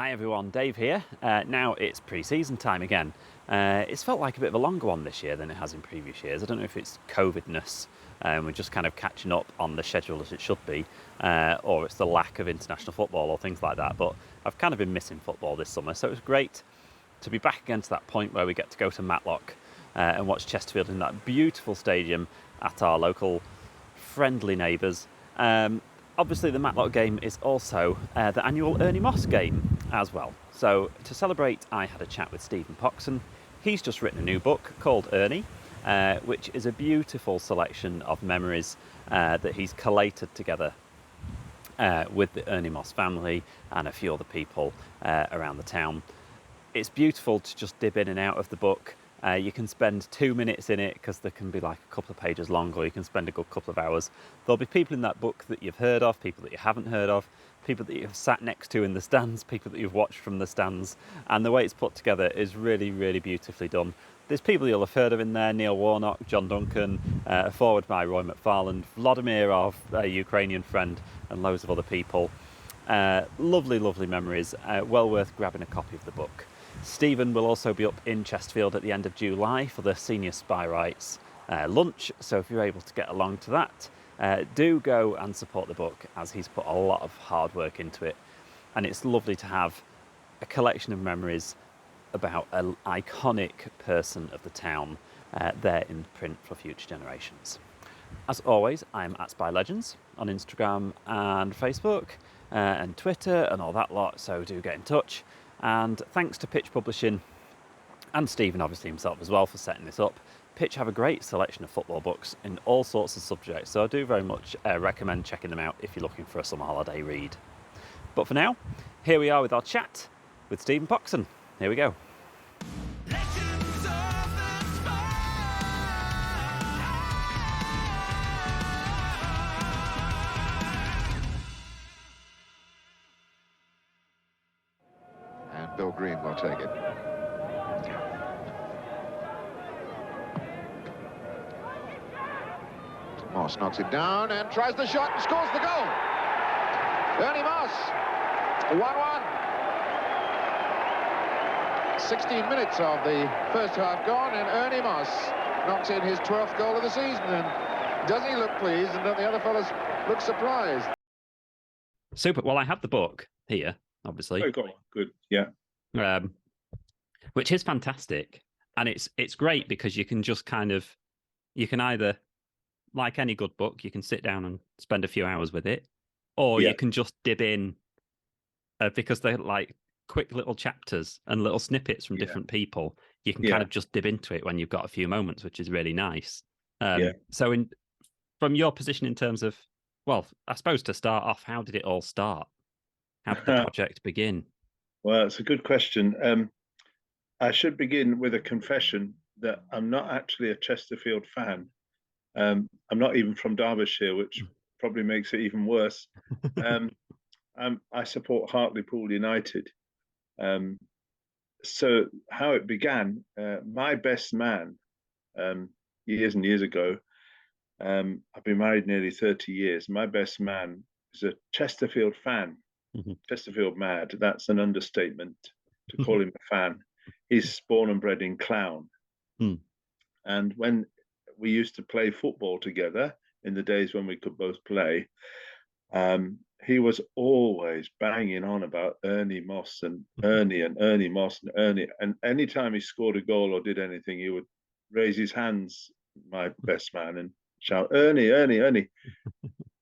Hi everyone, Dave here. Now it's pre-season time again. It's felt like a bit of a longer one this year than it has in previous years. I don't know if it's COVID-ness, we're just kind of catching up on the schedule as it should be, or it's the lack of international football or things like that. But I've kind of been missing football this summer, so it was great to be back again to that point where we get to go to Matlock and watch Chesterfield in that beautiful stadium at our local friendly neighbours. Obviously, the Matlock game is also the annual Ernie Moss game as well. So, to celebrate, I had a chat with Stepehen Poxon. He's just written a new book called Ernie, which is a beautiful selection of memories that he's collated together with the Ernie Moss family and a few other people around the town. It's beautiful to just dip in and out of the book. You can spend 2 minutes in it because there can be like a couple of pages long, or you can spend a good couple of hours. There'll be people in that book that you've heard of, people that you haven't heard of, people that you've sat next to in the stands, people that you've watched from the stands. And the way it's put together is really, really beautifully done. There's people you'll have heard of in there: Neil Warnock, John Duncan, a forward by Roy McFarland, Vladimir, our Ukrainian friend, and loads of other people. Lovely, lovely memories. Well worth grabbing a copy of the book. Stephen will also be up in Chesterfield at the end of July for the senior Spireites lunch, so if you're able to get along to that, do go and support the book, as he's put a lot of hard work into it. And it's lovely to have a collection of memories about an iconic person of the town there in print for future generations. As always, I'm at Spy Legends on Instagram and Facebook and Twitter and all that lot, so do get in touch. And thanks to Pitch Publishing and Stephen, obviously himself as well, for setting this up. Pitch have a great selection of football books in all sorts of subjects, so I do very much recommend checking them out if you're looking for a summer holiday read. But for now, here we are with our chat with Stephen Poxon. Here we go. Bill Green will take it. Moss knocks it down and tries the shot and scores the goal. Ernie Moss, 1-1. 16 minutes of the first half gone, and Ernie Moss knocks in his 12th goal of the season. And doesn't he look pleased, and don't the other fellas look surprised? Super. Well, I have the book here, obviously. Oh, good. Yeah. Which is fantastic, and it's great because you can just you can either, like any good book, you can sit down and spend a few hours with it, or you can just dip in because they're like quick little chapters and little snippets from different people. You can kind of just dip into it when you've got a few moments, which is really nice. So from your position in terms of, well, I suppose to start off, how did it all start? How did the project begin? Well, it's a good question. I should begin with a confession that I'm not actually a Chesterfield fan. I'm not even from Derbyshire, which probably makes it even worse. I support Hartlepool United. So how it began, my best man, years and years ago, I've been married nearly 30 years. My best man is a Chesterfield fan. Chesterfield mad. That's an understatement to call him a fan. He's born and bred in Clown. And when we used to play football together in the days when we could both play, he was always banging on about Ernie Moss and Ernie Moss and Ernie. And anytime he scored a goal or did anything, he would raise his hands, my best man, and shout, Ernie, Ernie, Ernie.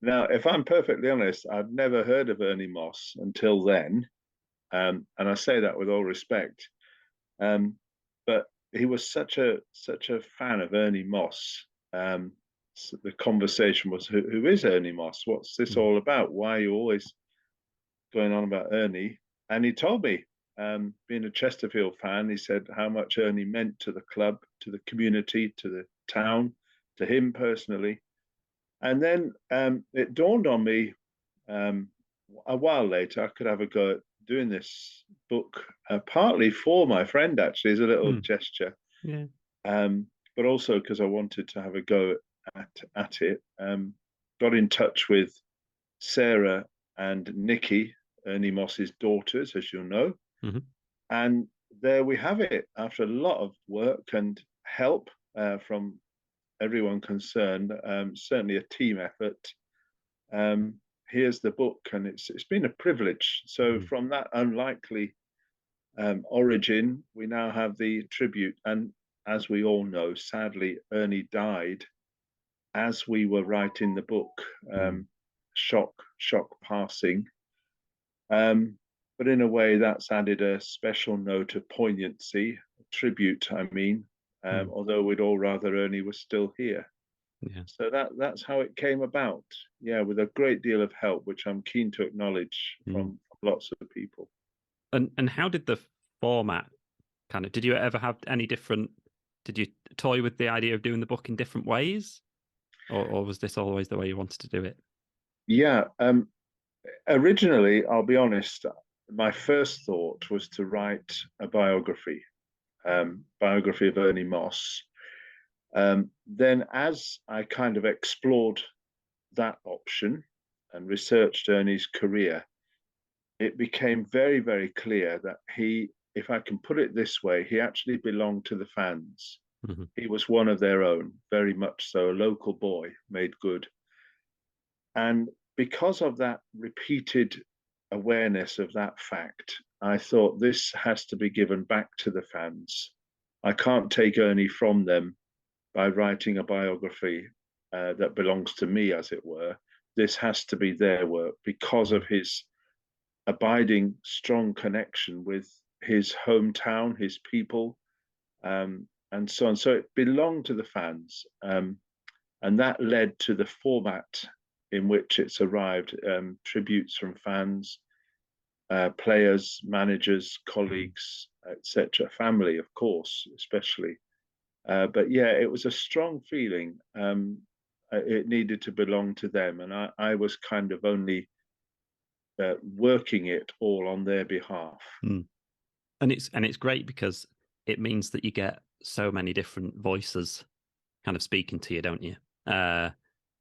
Now, if I'm perfectly honest, I'd never heard of Ernie Moss until then. And I say that with all respect. But he was such a fan of Ernie Moss. So the conversation was, who is Ernie Moss? What's this all about? Why are you always going on about Ernie? And he told me, being a Chesterfield fan, he said how much Ernie meant to the club, to the community, to the town, to him personally. And then it dawned on me a while later I could have a go at doing this book, partly for my friend, actually, as a little gesture, but also because I wanted to have a go at it. Got in touch with Sarah and Nikki, Ernie Moss's daughters, as you'll know. Mm-hmm. And there we have it. After a lot of work and help from everyone concerned, certainly a team effort, here's the book, and it's been a privilege. So from that unlikely origin, we now have the tribute. And as we all know, sadly, Ernie died as we were writing the book. Shock passing. But in a way, that's added a special note of poignancy, tribute, I mean, although we'd all rather Ernie was still here. Yeah. So that's how it came about. Yeah, with a great deal of help, which I'm keen to acknowledge from lots of people. And how did the format kind of, did you ever have any different, did you toy with the idea of doing the book in different ways? Or was this always the way you wanted to do it? Yeah. Originally, I'll be honest, my first thought was to write a biography of Ernie Moss. Then as I kind of explored that option and researched Ernie's career, it became very, very clear that he, if I can put it this way, he actually belonged to the fans. He was one of their own, very much so, a local boy made good. And because of that repeated awareness of that fact, I thought this has to be given back to the fans. I can't take Ernie from them by writing a biography that belongs to me, as it were. This has to be their work because of his abiding, strong connection with his hometown, his people, and so on. So it belonged to the fans. And that led to the format in which it's arrived, tributes from fans, players, managers, colleagues, etc., family, of course, especially. But yeah, it was a strong feeling. It needed to belong to them, and I was kind of only working it all on their behalf. And it's great because it means that you get so many different voices kind of speaking to you, don't you?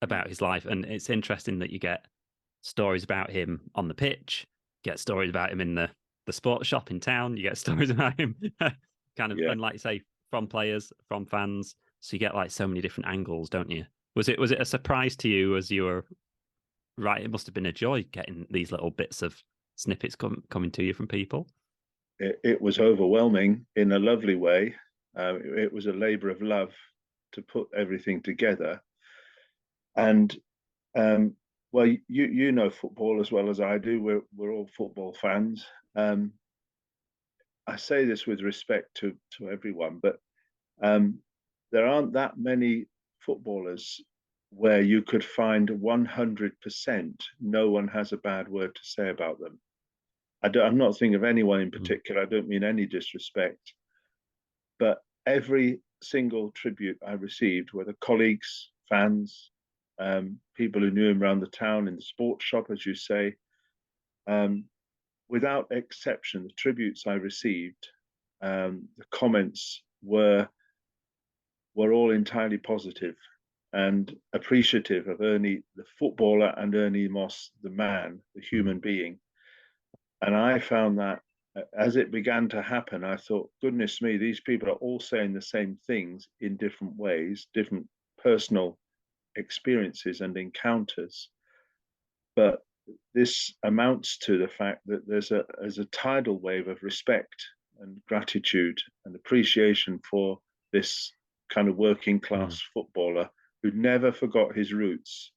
About his life. And it's interesting that you get stories about him on the pitch, get stories about him in the sports shop in town, you get stories about him kind of, and like you say, from players, from fans. So you get like so many different angles, don't you? Was it a surprise to you as you were right? It must have been a joy getting these little bits of snippets coming to you from people. It was overwhelming in a lovely way. It was a labor of love to put everything together. And well, you know football as well as I do. We're all football fans. I say this with respect to everyone, but there aren't that many footballers where you could find 100% no one has a bad word to say about them. I'm not thinking of anyone in particular. I don't mean any disrespect, but every single tribute I received, whether colleagues, fans, people who knew him around the town, in the sports shop, as you say, without exception, the tributes I received, the comments were all entirely positive and appreciative of Ernie, the footballer, and Ernie Moss, the man, the human being. And I found that as it began to happen, I thought, goodness me, these people are all saying the same things in different ways, different personal experiences and encounters. But this amounts to the fact that there's a tidal wave of respect and gratitude and appreciation for this kind of working class footballer who never forgot his roots.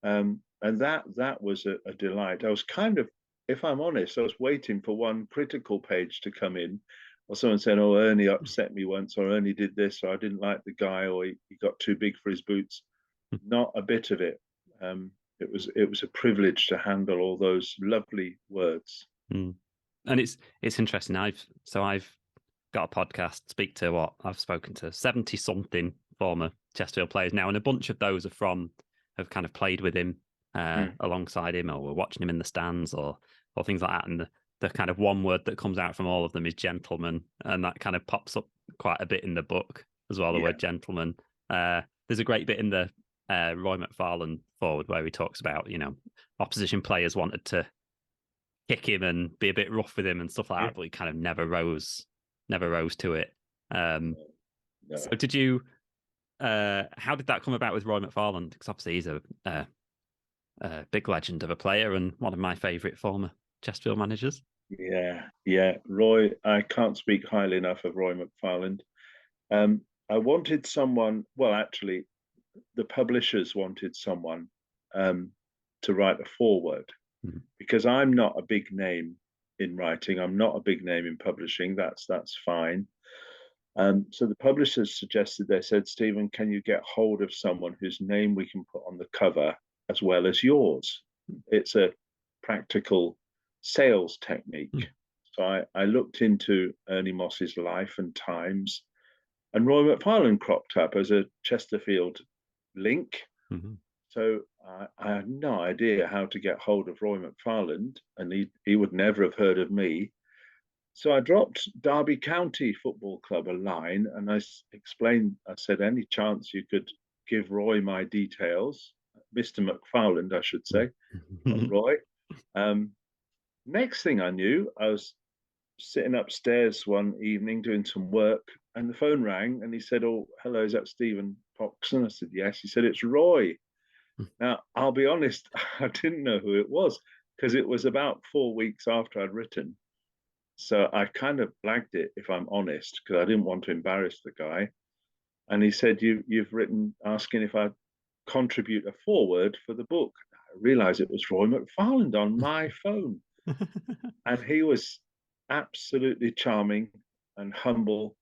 And that was a delight. I was kind of, if I'm honest, I was waiting for one critical page to come in, or someone saying, "Oh, Ernie upset me once," or "Ernie did this," or "I didn't like the guy," or he got too big for his boots." Not a bit of it. It was a privilege to handle all those lovely words. And it's interesting. I've got a podcast. I've spoken to 70 something former Chesterfield players now, and a bunch of those have kind of played with him alongside him, or were watching him in the stands, or things like that. And the kind of one word that comes out from all of them is gentleman, and that kind of pops up quite a bit in the book as well. The word gentleman. There's a great bit in the Roy McFarlane forward where he talks about, opposition players wanted to kick him and be a bit rough with him and stuff like that, but he kind of never rose to it. No. So did you? How did that come about with Roy McFarland? Because obviously he's a big legend of a player and one of my favourite former Chesterfield managers. Yeah. Roy, I can't speak highly enough of Roy McFarland. I wanted someone, well, actually, the publishers wanted someone to write a foreword because I'm not a big name in writing. I'm not a big name in publishing. That's fine. So the publishers suggested, they said, Stephen, can you get hold of someone whose name we can put on the cover as well as yours? It's a practical sales technique. So I looked into Ernie Moss's life and times, and Roy McFarland cropped up as a Chesterfield link. So I had no idea how to get hold of Roy McFarland, and he would never have heard of me. So I dropped Derby County Football Club a line, and I explained, I said, any chance you could give Roy my details? Mr. McFarland, I should say, not Roy. Next thing I knew, I was sitting upstairs one evening doing some work, and the phone rang, and he said, oh, hello, is that Stephen Poxon? I said, yes. He said, it's Roy. Now, I'll be honest, I didn't know who it was because it was about 4 weeks after I'd written. So I kind of blagged it, if I'm honest, because I didn't want to embarrass the guy. And he said, you've written asking if I'd contribute a foreword for the book. I realized it was Roy McFarland on my phone. And he was absolutely charming and humble.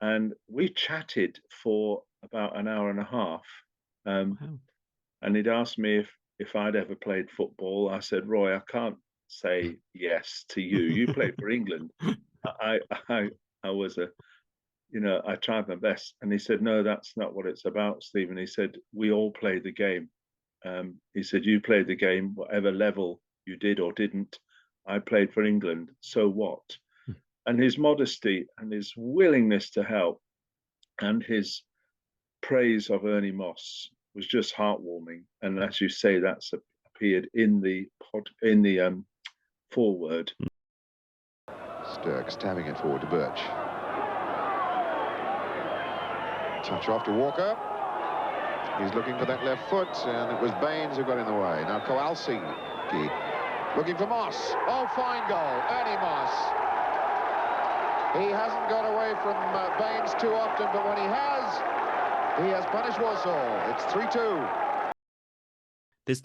And we chatted for about an hour and a half. Wow. And he'd asked me if I'd ever played football. I said, Roy, I can't say yes to you. You played for England. I was I tried my best. And he said, no, that's not what it's about, Stephen. He said, we all play the game. He said, you played the game, whatever level you did or didn't. I played for England. So what? And his modesty and his willingness to help and his praise of Ernie Moss was just heartwarming. And as you say, that's appeared in the foreword. Sturck stabbing it forward to Birch. Touch off to Walker. He's looking for that left foot, and it was Baines who got in the way. Now Kowalski looking for Moss. Oh, fine goal, Ernie Moss. He hasn't got away from Baines too often, but when he has punished Walsall. It's 3-2.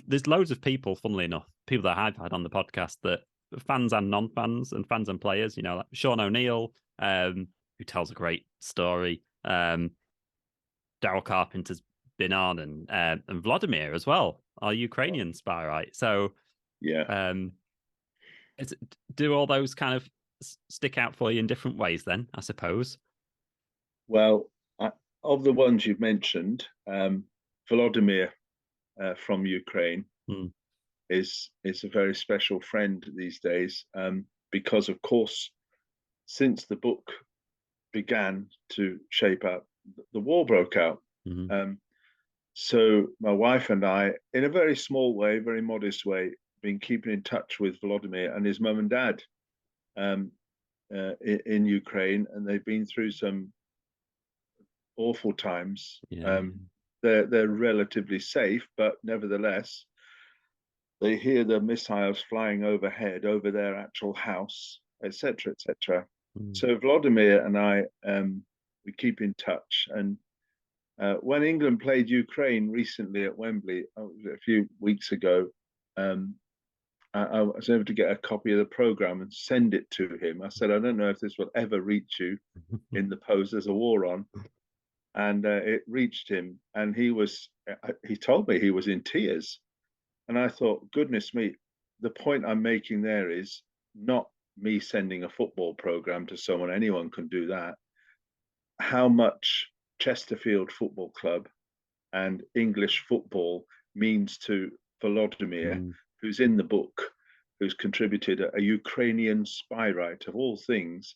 There's loads of people, funnily enough, people that I've had on the podcast, that fans and non-fans and fans and players, like Sean O'Neill, who tells a great story. Daryl Carpenter's been on, and Vladimir as well, our Ukrainian Spireite. So yeah, do all those kind of stick out for you in different ways then, I suppose? Well, of the ones you've mentioned, Volodymyr from Ukraine is a very special friend these days, because, of course, since the book began to shape up, the war broke out. So my wife and I, in a very small way, very modest way, been keeping in touch with Volodymyr and his mum and dad in Ukraine, and they've been through some awful times. They're relatively safe, but nevertheless, they hear the missiles flying overhead over their actual house, etc., etc. So Vladimir and I, we keep in touch. And when England played Ukraine recently at Wembley, a few weeks ago, I was able to get a copy of the program and send it to him. I said, I don't know if this will ever reach you in the post. There's a war on. And it reached him, and he told me he was in tears. And I thought, goodness me, the point I'm making there is not me sending a football program to someone. Anyone can do that. How much Chesterfield Football Club and English football means to Volodymyr, who's in the book, who's contributed a Ukrainian Spireite of all things.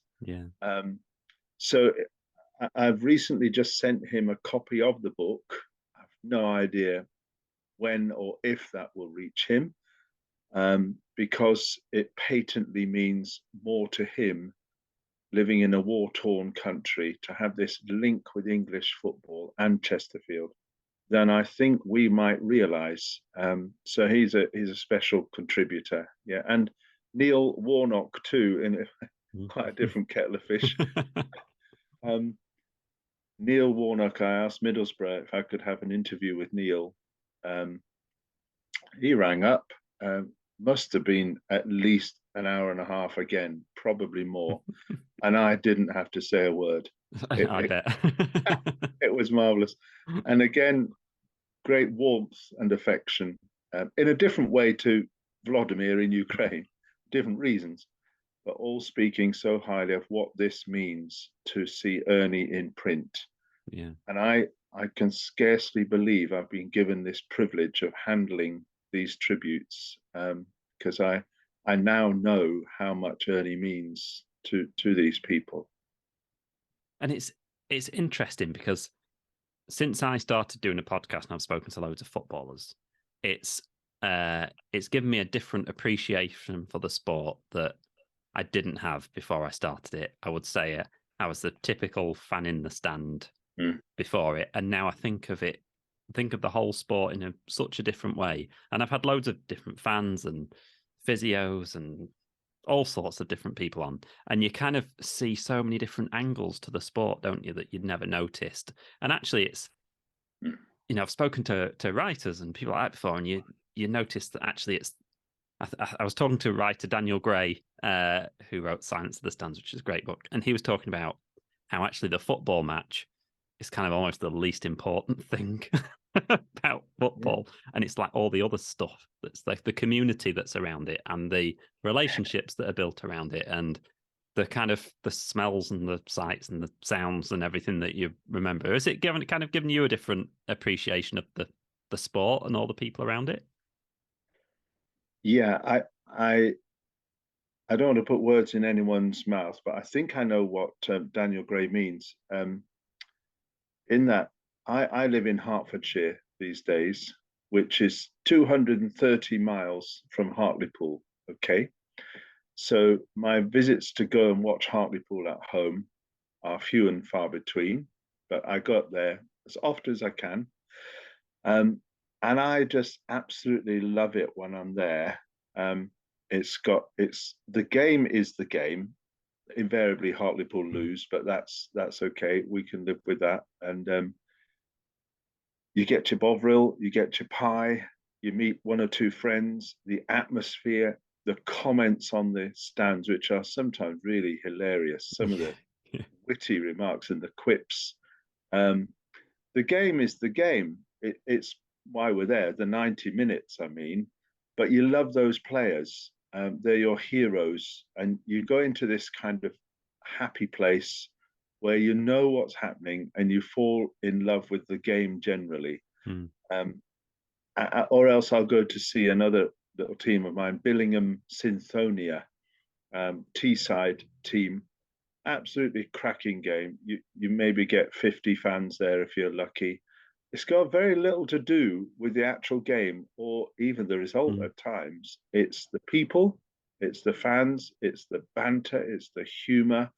So I've recently just sent him a copy of the book. I have no idea when or if that will reach him, because it patently means more to him living in a war-torn country to have this link with English football and Chesterfield than I think we might realise. So he's a special contributor, yeah. And Neil Warnock too, in quite a different kettle of fish. Neil Warnock, I asked Middlesbrough if I could have an interview with Neil. He rang up, must have been at least an hour and a half again, probably more. And I didn't have to say a word. I bet. It was marvellous. And again, great warmth and affection in a different way to Vladimir in Ukraine, different reasons, but all speaking so highly of what this means to see Ernie in print. Yeah. And I can scarcely believe I've been given this privilege of handling these tributes, because I now know how much Ernie means to these people. And it's interesting because since I started doing a podcast and I've spoken to loads of footballers, it's given me a different appreciation for the sport that I didn't have before I started it. I would say I was the typical fan in the stand before it, and now I think of the whole sport in such a different way. And I've had loads of different fans and physios and all sorts of different people on, and you kind of see so many different angles to the sport, don't you, that you'd never noticed. And actually it's, I've spoken to writers and people like that before, and you notice that actually it's, I was talking to writer Daniel Gray, who wrote Silence of the Stands, which is a great book, and he was talking about how actually the football match is kind of almost the least important thing about football. And it's like all the other stuff that's like the community that's around it and the relationships that are built around it and the kind of the smells and the sights and the sounds and everything that you remember. Is it kind of giving you a different appreciation of the sport and all the people around it? Yeah, I don't want to put words in anyone's mouth, but I think I know what Daniel Gray means. In that I live in Hertfordshire these days, which is 230 miles from Hartlepool. Okay. So my visits to go and watch Hartlepool at home are few and far between, but I go up there as often as I can. And I just absolutely love it when I'm there. The game is the game. Invariably Hartlepool lose, but that's okay. We can live with that. And you get your bovril, you get your pie, you meet one or two friends, the atmosphere, the comments on the stands, which are sometimes really hilarious, some of the witty remarks and the quips. The game is the game. It's why we're there, the 90 minutes, I mean, but you love those players. They're your heroes, and you go into this kind of happy place where you know what's happening and you fall in love with the game generally. Or else I'll go to see another little team of mine, Billingham Synthonia, Teesside team. Absolutely cracking game. You maybe get 50 fans there if you're lucky. It's got very little to do with the actual game or even the result at times. It's the people, it's the fans, it's the banter, it's the humour,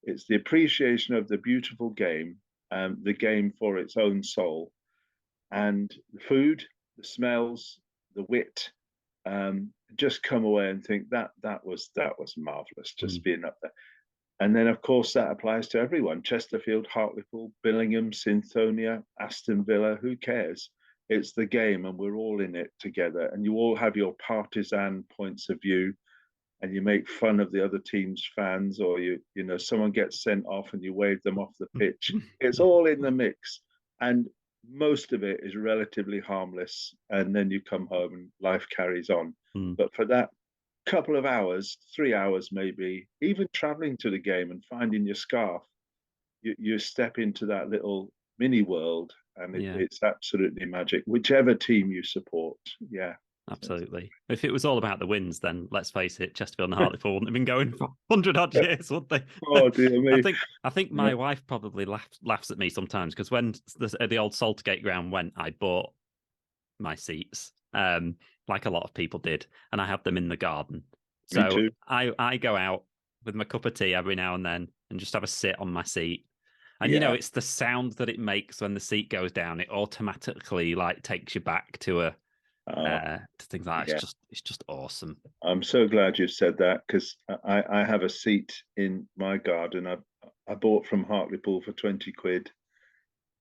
it's the appreciation of the beautiful game, the game for its own soul, and the food, the smells, the wit. Just come away and think that was marvellous, just being up there. And then, of course, that applies to everyone. Chesterfield, Hartlepool, Billingham, Synthonia, Aston Villa, who cares? It's the game and we're all in it together. And you all have your partisan points of view and you make fun of the other team's fans, or someone gets sent off and you wave them off the pitch. It's all in the mix. And most of it is relatively harmless. And then you come home and life carries on. But for that couple of hours, 3 hours maybe, even traveling to the game and finding your scarf, you step into that little mini world, and it's absolutely magic, whichever team you support. Yeah, absolutely. If it was all about the wins, then let's face it, Chesterfield and Hartlepool wouldn't have been going for 100 odd years, would they? Oh dear me. I think my wife probably laughs at me sometimes, because when the old Saltergate ground went, I bought my seats like a lot of people did, and I have them in the garden. Me So too. I go out with my cup of tea every now and then and just have a sit on my seat. And Yeah. it's the sound that it makes when the seat goes down. It automatically like takes you back to to things like that. Yeah. It's just awesome. I'm so glad you've said that, because I have a seat in my garden. I bought from Hartlepool for 20 quid,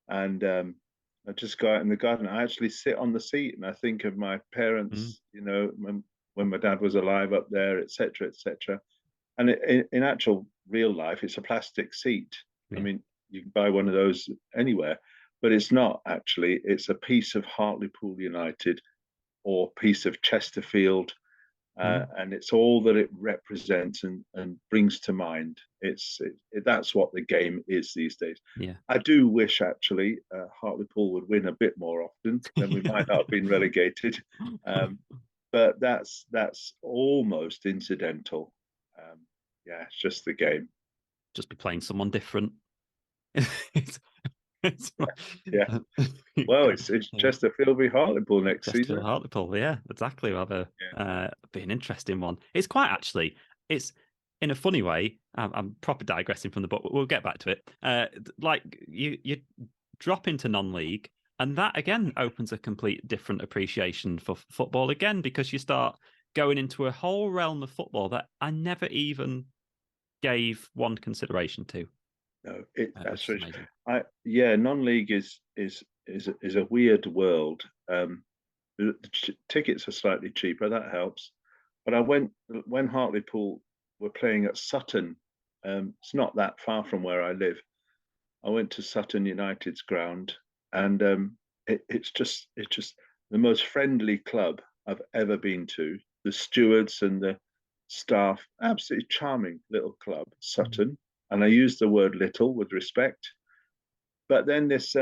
and I just go out in the garden. I actually sit on the seat and I think of my parents, when my dad was alive up there, etc., etc. And in actual real life, it's a plastic seat. Yeah. I mean, you can buy one of those anywhere, but it's not actually. It's a piece of Hartlepool United or piece of Chesterfield, and it's all that it represents and brings to mind. That's what the game is these days. Yeah. I do wish actually Hartlepool would win a bit more often, then we might not have been relegated. But that's almost incidental. Yeah, it's just the game. Just be playing someone different. Yeah. Well, it's Chesterfield v Hartlepool next Chesterfield season. Hartlepool, yeah, exactly. We'll have be an interesting one. It's quite actually. It's in a funny way. I'm proper digressing from the book, but we'll get back to it. Like you drop into non-league, and that again opens a complete different appreciation for football again, because you start going into a whole realm of football that I never even gave one consideration to. No, that's which is amazing. Non-league is a weird world. The tickets are slightly cheaper, that helps. But when Hartlepool were playing at Sutton. It's not that far from where I live. I went to Sutton United's ground, and it's just the most friendly club I've ever been to. The stewards and the staff, absolutely charming little club, Sutton. And I use the word little with respect. But then this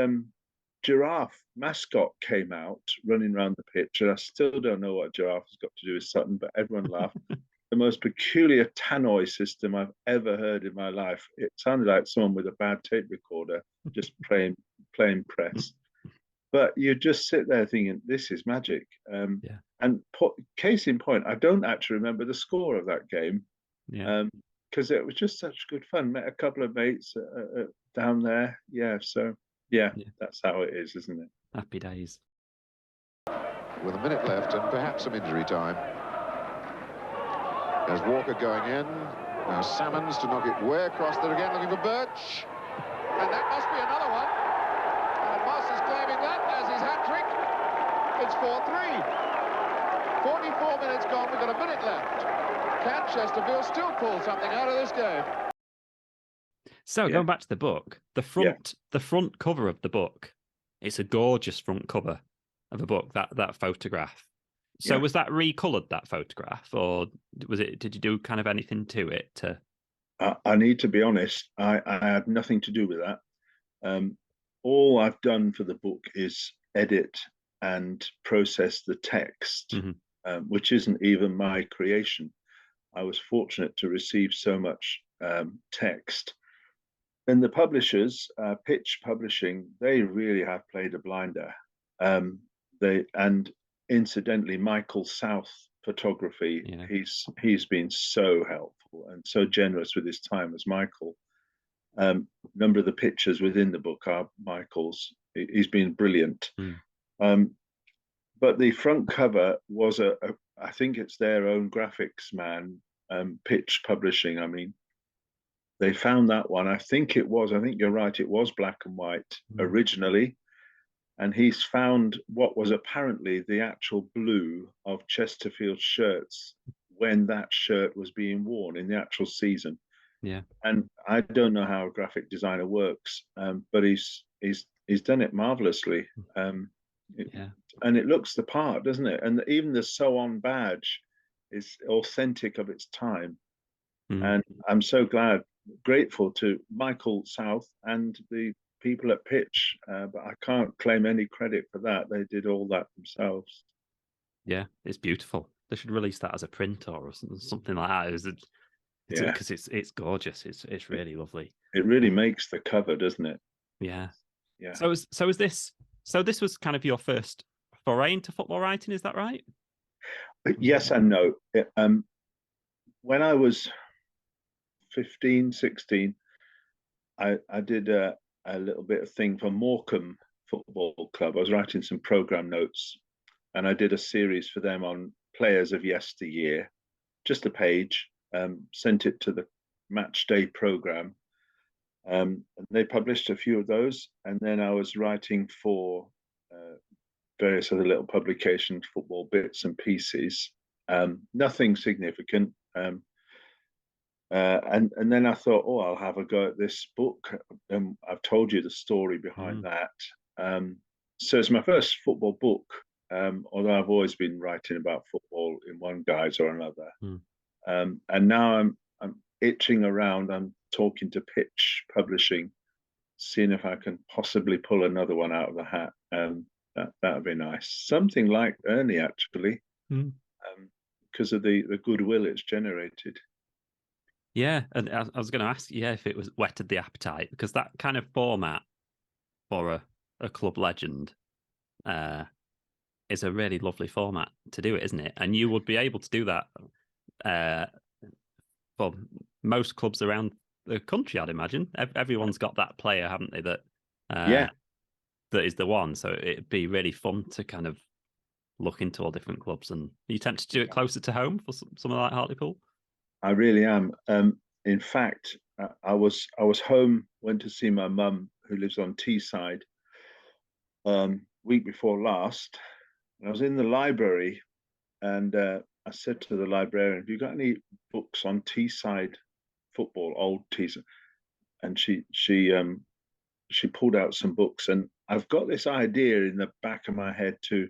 giraffe mascot came out running around the pitch, and I still don't know what a giraffe has got to do with Sutton, but everyone laughed. The most peculiar tannoy system I've ever heard in my life. It sounded like someone with a bad tape recorder just playing press. But you just sit there thinking, this is magic. And case in point, I don't actually remember the score of that game. Because it was just such good fun. Met a couple of mates down there. That's how it is, isn't it? Happy days. With a minute left and perhaps some injury time. There's Walker going in. Now Salmons to knock it way across there again, looking for Birch. And that must be another one. And Moss is claiming that as his hat-trick. It's 4-3. 44 minutes gone, we've got a minute left. Can Chesterfield still pull something out of this game? So going back to the book, the front cover of the book, it's a gorgeous front cover of a book, that photograph. So was that recolored, that photograph, or did you do kind of anything to it? I need to be honest, I had nothing to do with that. All I've done for the book is edit and process the text, which isn't even my creation. I was fortunate to receive so much text. And the publishers, Pitch Publishing, they really have played a blinder. And incidentally, Michael South Photography, he's been so helpful and so generous with his time as Michael. A number of the pictures within the book are Michael's. He's been brilliant. But the front cover was I think it's their own graphics man, Pitch Publishing. I mean, they found that one. I think you're right, it was black and white originally. And he's found what was apparently the actual blue of Chesterfield shirts when that shirt was being worn in the actual season. And I don't know how a graphic designer works, but he's done it marvelously. And it looks the part, doesn't it? And even the sew on badge is authentic of its time. And I'm so grateful to Michael South and the people at Pitch, but I can't claim any credit for that. They did all that themselves. Yeah, it's beautiful. They should release that as a print or something like that. Because it's gorgeous. It's really lovely. It really makes the cover, doesn't it? Yeah. Yeah. So this was kind of your first foray into football writing, is that right? Yes and no. When I was 15, 16, I did a little bit of thing for Morecambe Football Club. I was writing some program notes, and I did a series for them on players of yesteryear, just a page, sent it to the match day program. And they published a few of those. And then I was writing for various other little publications, football bits and pieces, nothing significant. And then I thought, oh, I'll have a go at this book. I've told you the story behind that. So it's my first football book, although I've always been writing about football in one guise or another. And now I'm itching around. I'm talking to Pitch Publishing, seeing if I can possibly pull another one out of the hat. That'd be nice. Something like Ernie, actually, because of the goodwill it's generated. Yeah, and I was going to ask, if it was whetted the appetite, because that kind of format for a club legend is a really lovely format to do it, isn't it? And you would be able to do that for most clubs around the country, I'd imagine. Everyone's got that player, haven't they? That that is the one. So it'd be really fun to kind of look into all different clubs. And are you tempted to do it closer to home for something like Hartlepool? I really am. In fact, I was home, went to see my mum, who lives on Teesside, week before last. And I was in the library, and I said to the librarian, "Have you got any books on Teesside football, old Teesside?" And she pulled out some books, and I've got this idea in the back of my head to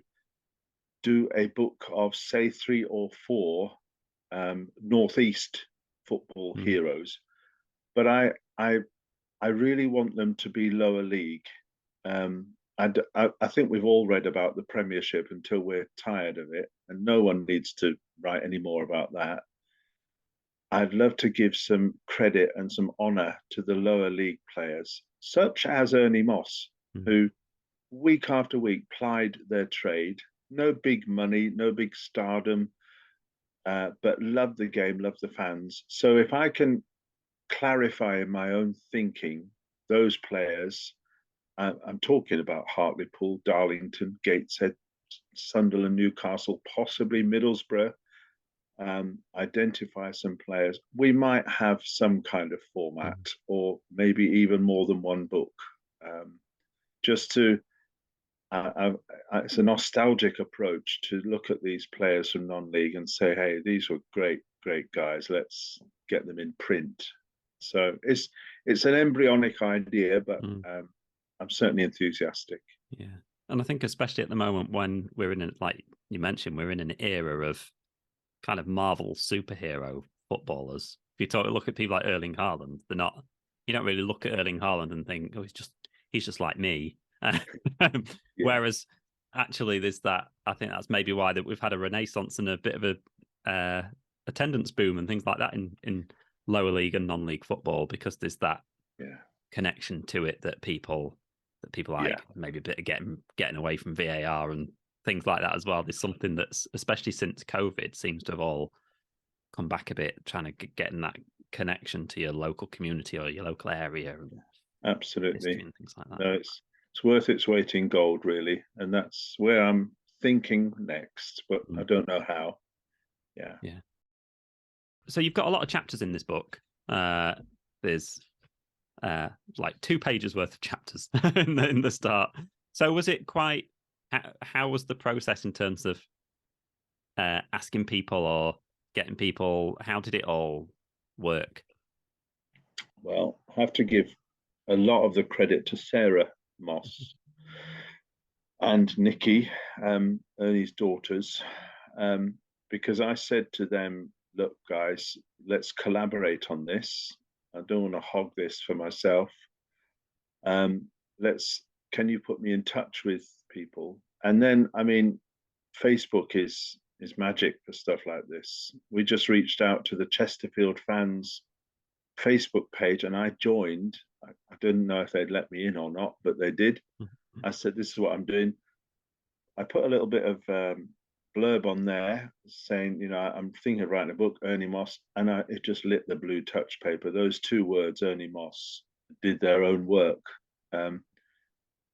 do a book of, say, 3 or 4 Northeast football heroes, but I really want them to be lower league. I think we've all read about the Premiership until we're tired of it, and no one needs to write any more about that. I'd love to give some credit and some honour to the lower league players, such as Ernie Moss, who week after week plied their trade. No big money, no big stardom, but love the game, love the fans. So if I can clarify in my own thinking those players, I'm talking about Hartlepool, Darlington, Gateshead, Sunderland, Newcastle, possibly Middlesbrough, identify some players, we might have some kind of format, or maybe even more than one book, just to it's a nostalgic approach to look at these players from non-league and say, hey, these were great guys, let's get them in print. So it's an embryonic idea, but I'm certainly enthusiastic. Yeah, and I think especially at the moment when we're in like you mentioned, we're in an era of kind of Marvel superhero footballers. If you look at people like Erling Haaland, you don't really look at Erling Haaland and think, oh, he's just like me. Whereas actually there's that, I think that's maybe why that we've had a renaissance and a bit of a attendance boom and things like that in lower league and non-league football, because there's that connection to it that people like, maybe a bit of getting away from VAR and things like that as well. There's something that's, especially since COVID, seems to have all come back a bit, trying to get in that connection to your local community or your local area. And absolutely, and things like that. No, it's worth its weight in gold, really, and that's where I'm thinking next, but I don't know how. Yeah. So you've got a lot of chapters in this book. There's like 2 pages worth of chapters in the start. So was it quite? How was the process in terms of asking people or getting people? How did it all work? Well, I have to give a lot of the credit to Sarah Moss and Nikki, Ernie's daughters, because I said to them, look, guys, let's collaborate on this. I don't want to hog this for myself. Can you put me in touch with people? And then, I mean, Facebook is magic for stuff like this. We just reached out to the Chesterfield fans Facebook page, and I joined. I didn't know if they'd let me in or not, but they did. I said, this is what I'm doing. I put a little bit of blurb on there saying, I'm thinking of writing a book, Ernie Moss, and it just lit the blue touch paper. Those two words, Ernie Moss, did their own work.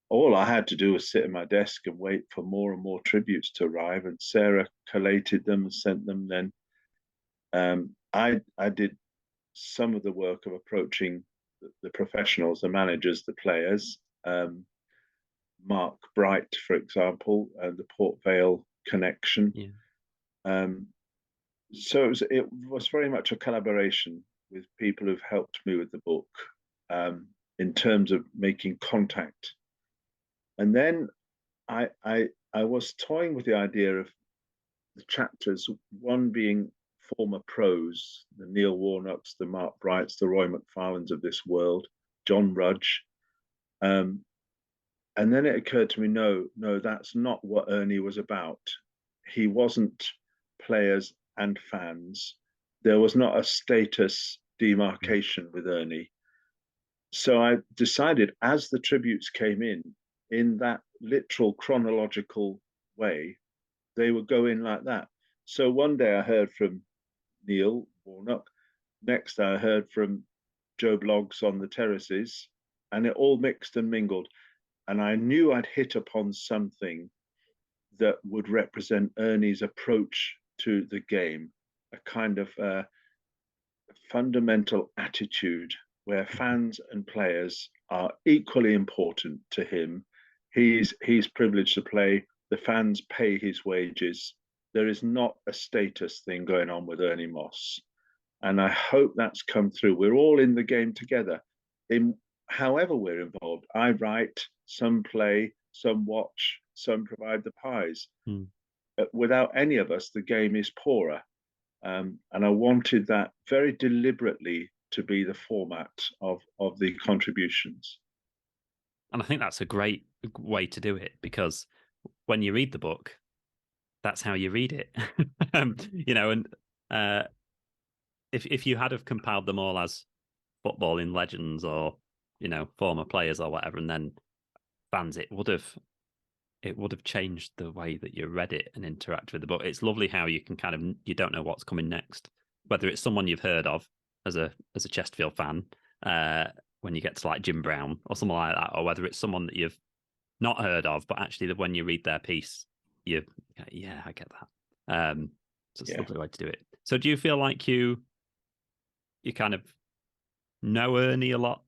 All I had to do was sit at my desk and wait for more and more tributes to arrive, and Sarah collated them and sent them. Then I did some of the work of approaching the professionals, the managers, the players. Mark Bright, for example, the Port Vale connection. Yeah. So it was very much a collaboration with people who've helped me with the book in terms of making contact. And then I was toying with the idea of the chapters, one being former pros, the Neil Warnocks, the Mark Brights, the Roy McFarlanes of this world, John Rudge. And then it occurred to me, no, that's not what Ernie was about. He wasn't players and fans. There was not a status demarcation with Ernie. So I decided, as the tributes came in that literal chronological way, they would go in like that. So one day I heard from Neil Warnock. Next I heard from Joe Bloggs on the terraces, and it all mixed and mingled. And I knew I'd hit upon something that would represent Ernie's approach to the game, a kind of fundamental attitude where fans and players are equally important to him. He's privileged to play. The fans pay his wages. There is not a status thing going on with Ernie Moss. And I hope that's come through. We're all in the game together. In however we're involved, I write, some play, some watch, some provide the pies. Without any of us, the game is poorer. And I wanted that very deliberately to be the format of the contributions. And I think that's a great way to do it, because when you read the book, that's how you read it. If you had have compiled them all as footballing legends or former players or whatever, and then fans, it would have changed the way that you read it and interact with the book. It's lovely how you can you don't know what's coming next, whether it's someone you've heard of as a Chesterfield fan, when you get to like Jim Brown or something like that, or whether it's someone that you've not heard of, but actually when you read their piece, I get that. So it's a lovely way to do it. So do you feel like you kind of know Ernie a lot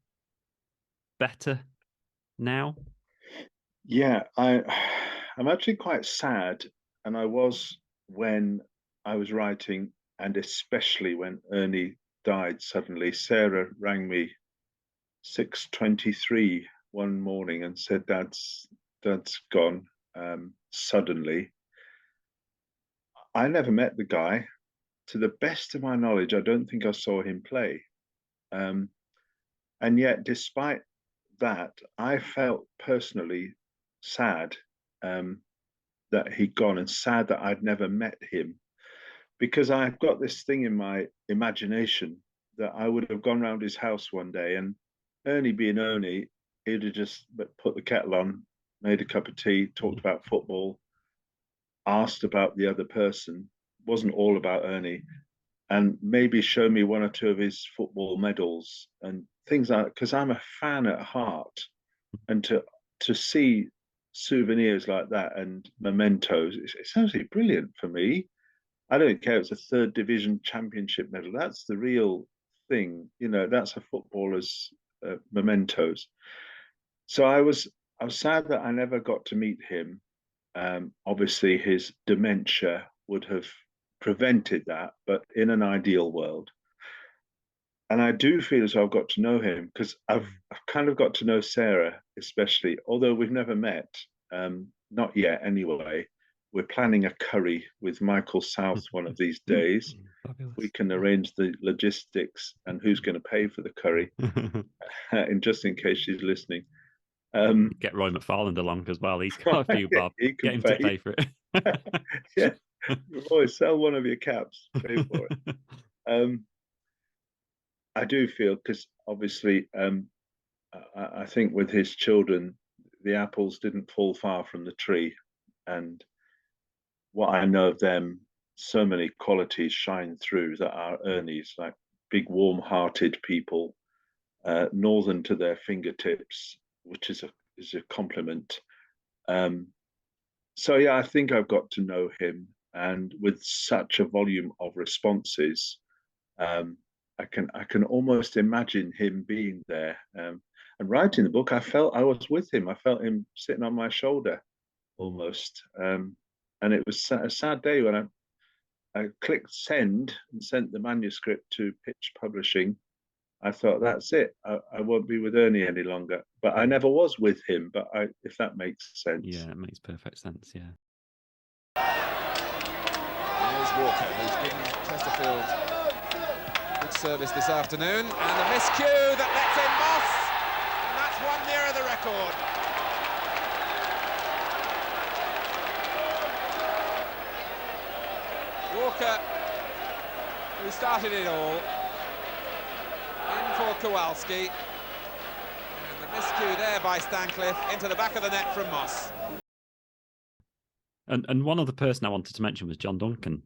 better now? Yeah, I'm actually quite sad, and I was when I was writing, and especially when Ernie died suddenly. Sarah rang me 6:23 one morning and said, Dad's gone suddenly. I never met the guy. To the best of my knowledge, I don't think I saw him play. And yet, despite that, I felt personally sad that he'd gone, and sad that I'd never met him, because I've got this thing in my imagination that I would have gone round his house one day, and Ernie being Ernie, he'd have just put the kettle on, made a cup of tea, talked about football, asked about the other person, wasn't all about Ernie, and maybe show me one or two of his football medals and things like that, because I'm a fan at heart. And to see souvenirs like that and mementos, it's absolutely brilliant for me. I don't care if it's a third division championship medal. That's the real thing. That's a footballer's mementos. So I was sad that I never got to meet him. Obviously, his dementia would have prevented that, but in an ideal world. And I do feel as though I've got to know him, because I've kind of got to know Sarah, especially, although we've never met, not yet anyway. We're planning a curry with Michael South one of these days. Fabulous. We can arrange the logistics and who's going to pay for the curry, and just in case she's listening. Get Roy McFarland along as well. He's got a few bob. He can Get him pay. to pay for it. Yeah, Roy, sell one of your caps, pay for it. I do feel, because obviously, I think with his children, the apples didn't fall far from the tree. and what I know of them, so many qualities shine through that are Ernie's, like big, warm-hearted people, northern to their fingertips, which is a compliment. So yeah, I think I've got to know him, and with such a volume of responses, I can almost imagine him being there. And writing the book, I felt I was with him. I felt him sitting on my shoulder almost. And it was a sad day when I clicked send and sent the manuscript to Pitch Publishing. I thought, that's it. I won't be with Ernie any longer. But I never was with him, but if that makes sense. Yeah, it makes perfect sense, yeah. Here's Walker, who's given Chesterfield good service this afternoon. And a miscue that lets in Moss. And that's one nearer the record. Walker, who started it all, in for Kowalski, and the miscue there by Stancliffe into the back of the net from Moss. And one other person I wanted to mention was John Duncan.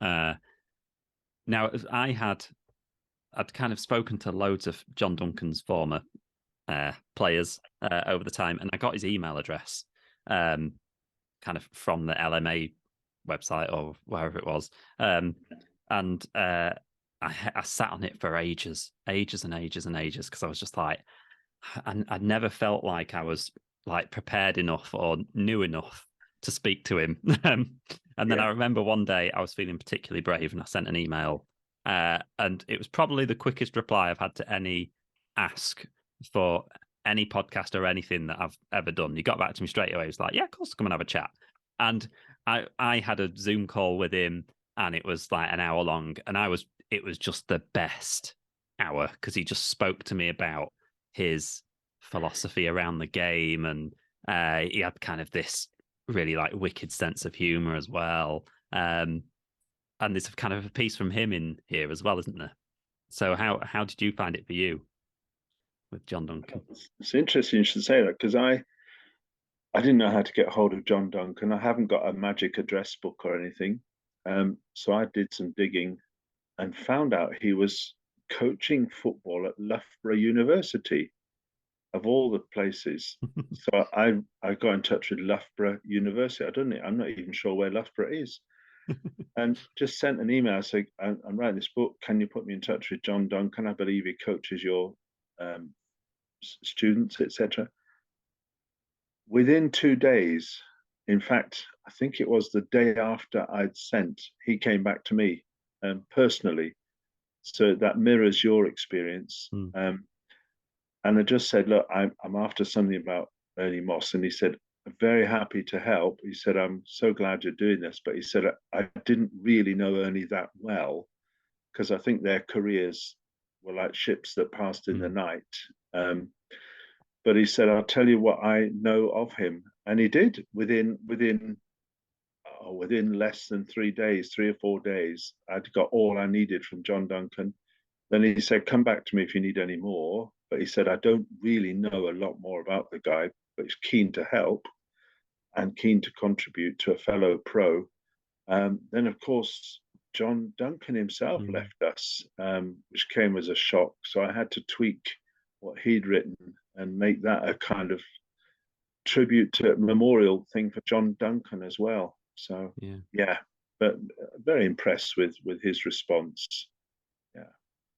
Now, I'd kind of spoken to loads of John Duncan's former players over the time, and I got his email address kind of from the LMA website or wherever it was. And I sat on it for ages and ages because I was just like, I'd never felt like I was like prepared enough or knew enough to speak to him. And then I remember one day I was feeling particularly brave and I sent an email, and it was probably the quickest reply I've had to any ask for any podcast or anything that I've ever done. He got back to me straight away. He was like, yeah, of course, come and have a chat. And I had a Zoom call with him, and it was like an hour long, and it was just the best hour because he just spoke to me about his philosophy around the game, and he had kind of this really like wicked sense of humor as well. And there's kind of a piece from him in here as well, isn't there? So how did you find it for you with John Duncan? It's interesting you should say that, because I didn't know how to get hold of John Duncan. I haven't got a magic address book or anything. So I did some digging and found out he was coaching football at Loughborough University, of all the places. So I got in touch with Loughborough University. I'm not even sure where Loughborough is. And just sent an email saying, I'm writing this book. Can you put me in touch with John Duncan? I believe he coaches your students, etc. Within 2 days, in fact, I think it was the day after I'd sent, he came back to me personally. So that mirrors your experience. And I just said, look, I'm after something about Ernie Moss. And he said, I'm very happy to help. He said, I'm so glad you're doing this. But he said, I didn't really know Ernie that well, because I think their careers were like ships that passed in the night. But he said, I'll tell you what I know of him. And he did within less than 3 days, 3 or 4 days. I'd got all I needed from John Duncan. Then he said, come back to me if you need any more. But he said, I don't really know a lot more about the guy, but he's keen to help and keen to contribute to a fellow pro. Then, of course, John Duncan himself left us, which came as a shock. So I had to tweak what he'd written and make that a kind of tribute to memorial thing for John Duncan as well. So, yeah, but very impressed with his response.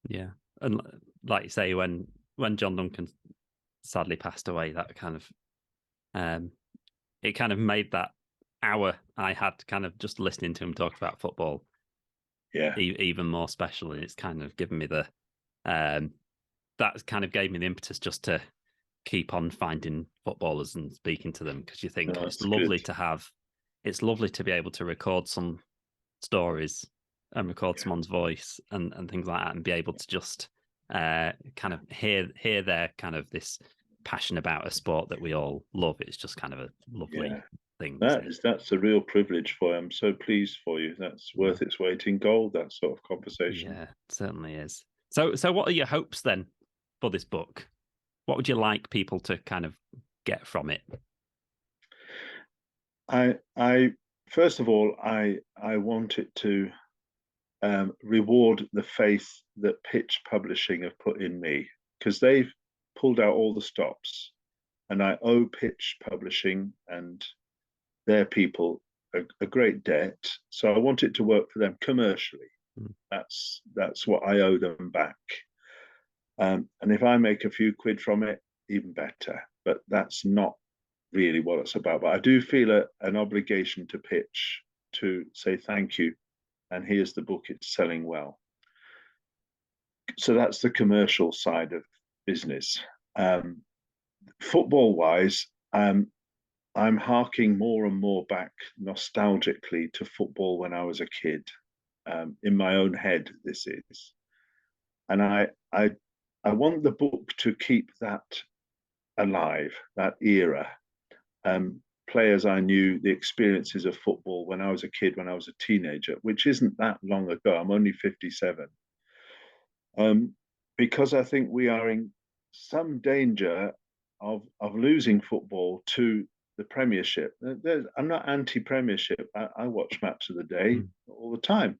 Yeah. And like you say, when John Duncan sadly passed away, that kind of it kind of made that hour I had kind of just listening to him talk about football even more special. And it's kind of given me the that kind of gave me the impetus just to keep on finding footballers and speaking to them, because you think it's lovely to be able to record some stories and record someone's voice and things like that, and be able to just kind of hear their kind of this passion about a sport that we all love. It's just kind of a lovely thing. That's a real privilege for you. I'm so pleased for you. That's worth its weight in gold, that sort of conversation. Yeah, it certainly is. So what are your hopes then for this book? What would you like people to kind of get from it? I first of all, I want it to reward the faith that Pitch Publishing have put in me, because they've pulled out all the stops, and I owe Pitch Publishing and their people a great debt. So I want it to work for them commercially. That's what I owe them back. And if I make a few quid from it, even better. But that's not really what it's about. But I do feel an obligation to Pitch to say thank you, and here's the book, it's selling well. So that's the commercial side of business. Football-wise, I'm harking more and more back nostalgically to football when I was a kid. In my own head, this is. And I want the book to keep that alive, that era. Players I knew, the experiences of football when I was a kid, when I was a teenager, which isn't that long ago. I'm only 57. Because I think we are in some danger of losing football to the Premiership. I'm not anti-Premiership. I watch Match of the Day all the time.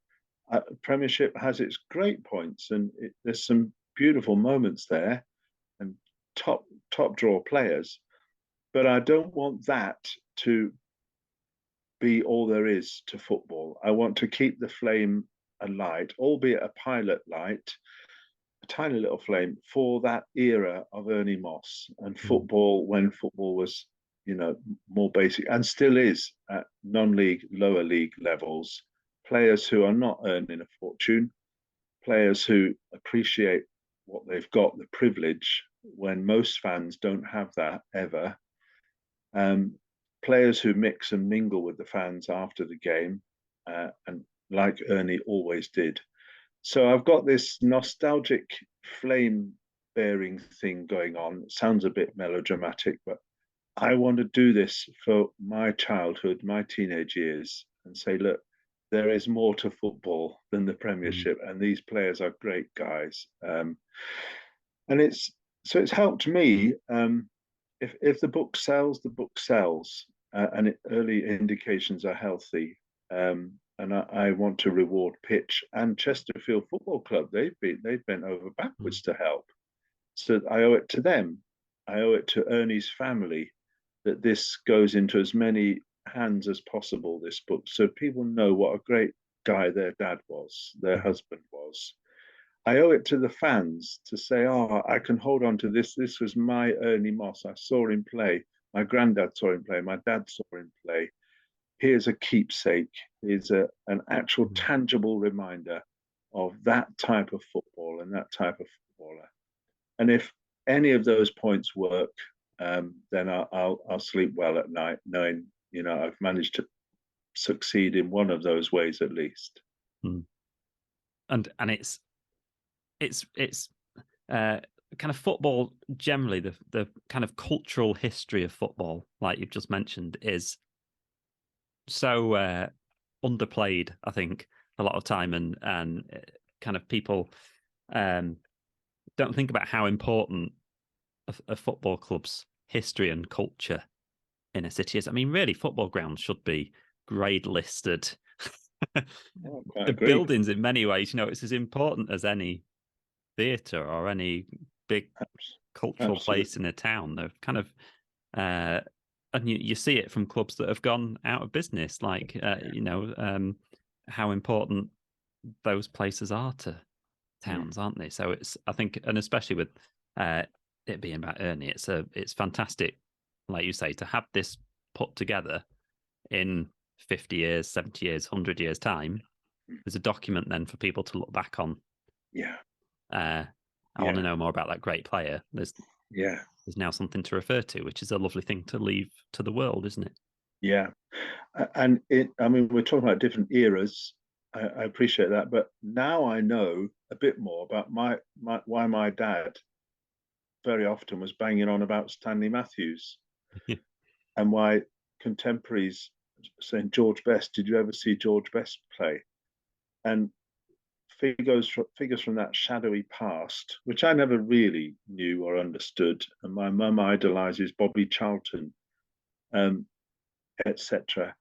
Premiership has its great points, and there's some beautiful moments there, and top draw players. But I don't want that to be all there is to football. I want to keep the flame alight, albeit a pilot light, a tiny little flame, for that era of Ernie Moss and football, when football was, more basic, and still is at non-league, lower league levels. Players who are not earning a fortune, players who appreciate what they've got, the privilege, when most fans don't have that ever. Players who mix and mingle with the fans after the game, and like Ernie always did. So I've got this nostalgic flame-bearing thing going on. It sounds a bit melodramatic, but I want to do this for my childhood, my teenage years, and say, look, there is more to football than the Premiership, and these players are great guys. And it's helped me. If the book sells, the book sells, and early indications are healthy. And I want to reward Pitch and Chesterfield Football Club. They've bent over backwards to help. So I owe it to them. I owe it to Ernie's family that this goes into as many hands as possible, this book, so people know what a great guy their dad was, their husband was. I owe it to the fans to say, I can hold on to this. This was my Ernie Moss. I saw him play. My granddad saw him play. My dad saw him play. Here's a keepsake. Here's an actual tangible reminder of that type of football and that type of footballer. And if any of those points work, then I'll sleep well at night, knowing I've managed to succeed in one of those ways at least. And it's kind of football generally, the kind of cultural history of football, like you've just mentioned, is so underplayed, I think, a lot of time, and kind of people don't think about how important a football club's history and culture in a city is. I mean, really, football grounds should be grade listed. The buildings, in many ways, it's as important as any theatre or any big cultural place in a town. They're kind of, and you see it from clubs that have gone out of business, like how important those places are to towns, aren't they? So I think, and especially with it being about Ernie, it's fantastic, like you say, to have this put together in 50 years, 70 years, 100 years time. There's a document then for people to look back on. I want to know more about that great player. There's now something to refer to, which is a lovely thing to leave to the world, isn't it? Yeah. And we're talking about different eras. I appreciate that, but now I know a bit more about why my dad very often was banging on about Stanley Matthews, and why contemporaries saying, George Best, did you ever see George Best play? And figures from that shadowy past, which I never really knew or understood. And my mum idolizes Bobby Charlton. etc.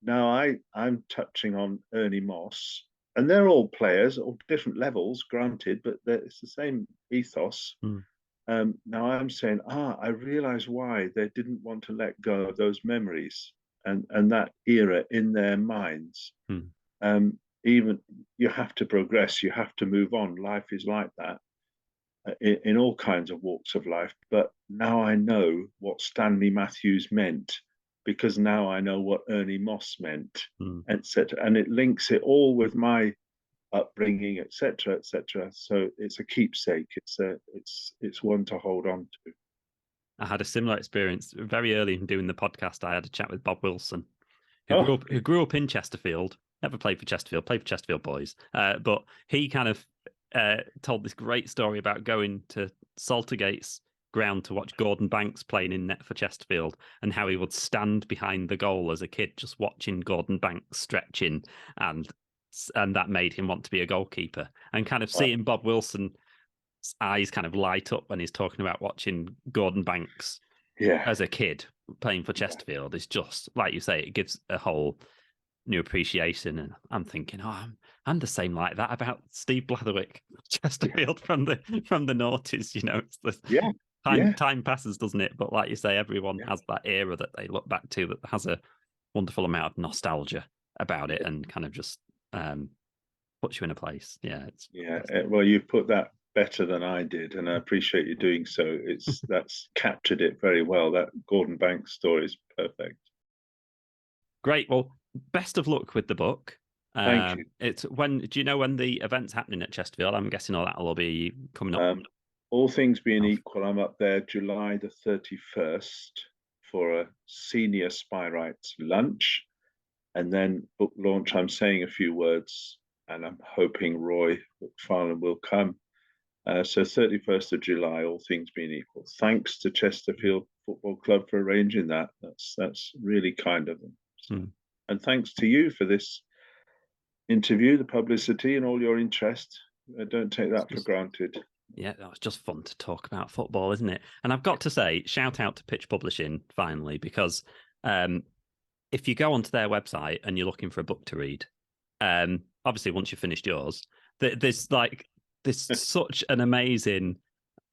Now I'm touching on Ernie Moss, and they're all players of different levels, granted, but it's the same ethos. Now I'm saying, I realise why they didn't want to let go of those memories and that era in their minds. Even you have to progress, you have to move on. Life is like that in all kinds of walks of life. But now I know what Stanley Matthews meant, because now I know what Ernie Moss meant, etc. And it links it all with my upbringing, etc., etc. So it's a keepsake. It's one to hold on to. I had a similar experience very early in doing the podcast. I had a chat with Bob Wilson, who grew up in Chesterfield. Never played for Chesterfield, played for Chesterfield boys. But he kind of told this great story about going to Saltergate's ground to watch Gordon Banks playing in net for Chesterfield, and how he would stand behind the goal as a kid just watching Gordon Banks stretching, and that made him want to be a goalkeeper. And kind of seeing Bob Wilson's eyes kind of light up when he's talking about watching Gordon Banks as a kid playing for Chesterfield is just, like you say, it gives a whole new appreciation. And I'm thinking, I'm the same like that about Steve Blatherwick, Chesterfield from the noughties. You know, it's time passes, doesn't it? But like you say, everyone has that era that they look back to that has a wonderful amount of nostalgia about it, and kind of just puts you in a place. Well, you've put that better than I did, and I appreciate you doing so. That's captured it very well. That Gordon Banks story is perfect. Great. Well, best of luck with the book. Thank you. Do you know when the event's happening at Chesterfield? I'm guessing all that will be coming up. All things being equal, I'm up there July the 31st for a senior Spireite lunch, and then book launch. I'm saying a few words, and I'm hoping Roy McFarlane will come. So 31st of July, all things being equal. Thanks to Chesterfield Football Club for arranging that. That's really kind of them. So, and thanks to you for this interview, the publicity, and all your interest. I don't take that for granted. Yeah, that was just fun to talk about football, isn't it? And I've got to say, shout out to Pitch Publishing finally, because if you go onto their website and you're looking for a book to read, obviously once you've finished yours, there's such an amazing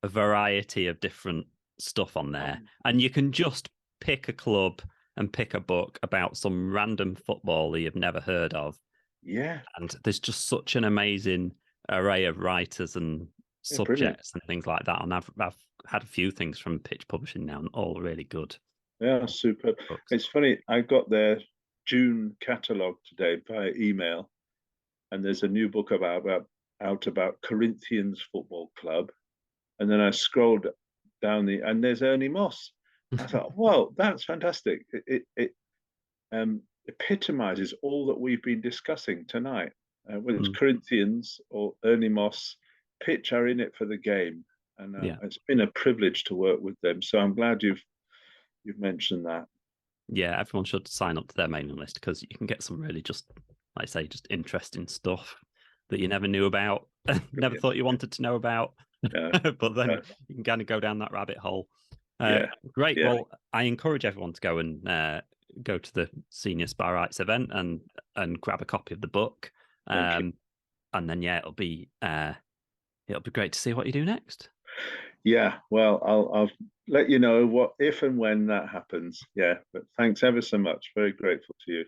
variety of different stuff on there, and you can just pick a club and pick a book about some random footballer you've never heard of. Yeah, and there's just such an amazing array of writers and subjects and things like that. And I've had a few things from Pitch Publishing now, and all really good. Yeah, super. Books. It's funny, I got their June catalogue today via email, and there's a new book about Corinthians Football Club, and then I scrolled down and there's Ernie Moss. I thought, well, that's fantastic. It epitomizes all that we've been discussing tonight. Whether it's Corinthians or Ernie Moss, Pitch are in it for the game, and it's been a privilege to work with them. So I'm glad you've mentioned that. Yeah, everyone should sign up to their mailing list, because you can get some really just, like I say, just interesting stuff that you never knew about, never thought you wanted to know about, but then you can kind of go down that rabbit hole. Great. Yeah. Well, I encourage everyone to go and go to the Senior Spirites event and grab a copy of the book, and then it'll be great to see what you do next. Yeah, well, I'll let you know what if and when that happens. Yeah, but thanks ever so much. Very grateful to you.